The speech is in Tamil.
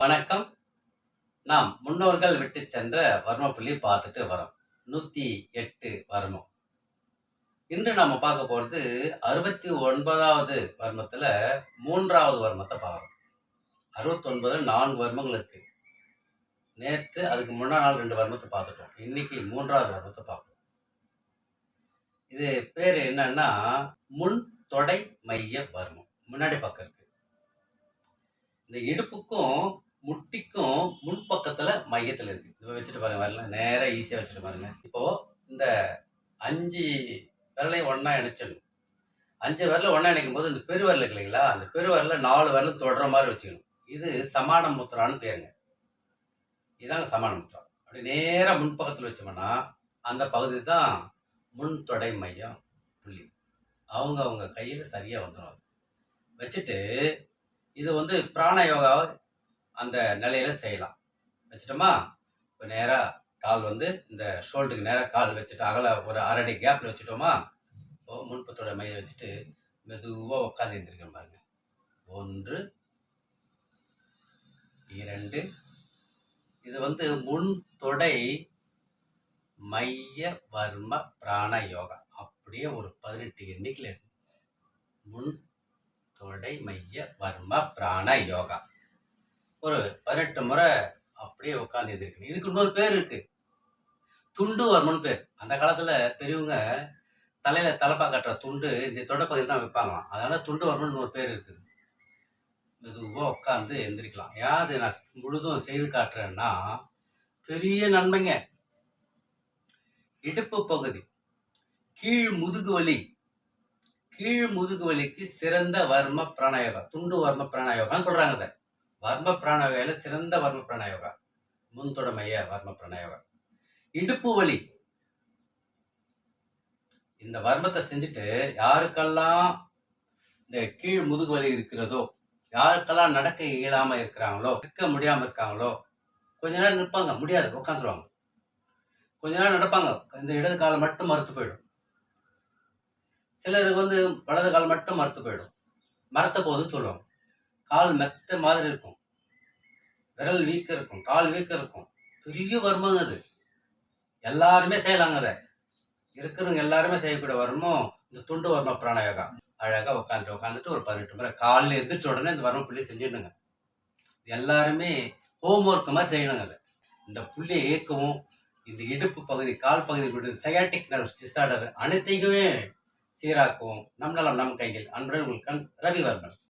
வணக்கம். நாம் முன்னோர்கள் விட்டு சென்ற வர்ம புள்ளி பார்த்துட்டு வரோம். 108 வர்மம். இன்று நாம பார்க்க போறது 69வது வர்மத்துல 3வது வர்மத்தை பார்க்கிறோம். 69ல 4 வர்மங்கள் இருக்கு. நேற்று அதுக்கு முன்னா நாள் 2 வர்மத்தை பார்த்துட்டோம். இன்னைக்கு 3வது வர்மத்தை பார்க்கிறோம். இது பேரு என்னன்னா முன் தொடை மைய வர்மம். முன்னாடி பக்கம் இருக்கு. இந்த இடுப்புக்கும் முட்டிக்கும் முன்பக்கத்துல மையத்துல இருக்கு. இப்போ வச்சுட்டு பாருங்க, வரல நேரா ஈஸியா வச்சுட்டு பாருங்க. இப்போ இந்த 5 விரலையும் ஒண்ணா இணைச்சிடணும். 5 விரல ஒண்ணா இணைக்கும் போது இந்த பெருவிரல் இருக்கு இல்லைங்களா, அந்த பெருவிரல 4 விரலும் தொடர மாதிரி வச்சுக்கணும். இது சமான முத்திரான்னு பேருங்க. இதாங்க சமான முத்திரா. அப்படி நேரா முன்பக்கத்துல வச்சோம்னா அந்த பகுதி தான் முன் தொடை மையம் புள்ளி. அவங்க கையில சரியா வந்துடும். வச்சுட்டு இது பிராண யோகா அந்த நிலையில செய்யலாம். வச்சுட்டோமா? இப்போ நேராக கால் இந்த ஷோல்டருக்கு நேராக கால் வச்சுட்டு அகல ஒரு அரடி கேப்பில் வச்சுட்டோமா? இப்போ முன்பத்தோட மையை வச்சுட்டு மெதுவாக உட்காந்து எழுந்திருக்கணும் பாருங்க. 1 2. இது முன் தொடை மைய வர்ம பிராண யோகா. அப்படியே ஒரு 18 எண்ணிக்கையில் இருக்கு. முன் தொடை மைய வர்ம பிராண யோகா ஒரு 18 முறை அப்படியே உட்காந்து எழுந்திருக்கணும். இதுக்கு இன்னொரு பேர் இருக்கு, துண்டு வர்மம்னு பேர். அந்த காலத்துல பெரியவங்க தலையில தலப்பா கட்டுற துண்டு இந்த தொடப்பகுதியில் தான் வைப்பாங்களாம். அதனால துண்டு வர்மம்னு ஒரு பேர் இருக்குது. மெதுவா உட்காந்து எந்திரிக்கலாம். யாரு நான் முழுதும் செய்து காட்டுறேன்னா பெரிய நன்மைங்க. இடுப்பு பகுதி, கீழ் முதுகு வலிக்கு சிறந்த வர்ம பிராணயோகா, துண்டு வர்ம பிராணயோகான்னு சொல்றாங்க. அதை வர்ம பிராணயோகால சிறந்த வர்ம பிராணயோகா முன்தொடை மைய வர்ம பிராணயோகா. இடுப்பு வலி, இந்த வர்மத்தை செஞ்சுட்டு யாருக்கெல்லாம் இந்த கீழ் முதுகு வலி இருக்கிறதோ, யாருக்கெல்லாம் நடக்க இயலாம இருக்கிறாங்களோ, இருக்க முடியாம இருக்காங்களோ, கொஞ்ச நேரம் நிற்பாங்க, முடியாது உட்காந்துருவாங்க. கொஞ்ச நேரம் நடப்பாங்க, இந்த இடது காலம் மட்டும் மறுத்து போயிடும். சிலருக்கு வலது கால் மட்டும் மறுத்து போயிடும். மரத்த போகுதுன்னு சொல்லுவாங்க. கால் மெத்த மாதிரி இருக்கும், விரல் வீக்க இருக்கும், கால் வீக்க இருக்கும். பெரிய வர்மம் அது. எல்லாருமே செய்யலாங்க. அதை இருக்கிறவங்க எல்லாருமே செய்யக்கூடிய வர்மம் இந்த துண்டு வர்ம பிராணயோகா. அழகா உட்காந்துட்டு ஒரு 18 முறை காலையில் எந்திரிச்ச உடனே இந்த வர்ம புள்ளி செஞ்சிடணுங்க. எல்லாருமே ஹோம்ஒர்க் மாதிரி செய்யணுங்க. அதை இந்த புள்ளியை இயக்கவும், இந்த இடுப்பு பகுதி, கால் பகுதி, சையாட்டிக் நர்வ் டிசார்டர் அனைத்தையுமே சீராக்கவும் நம் நலம் நம் கையில். அன்புடன் உங்கள் ரவிவர்மன்.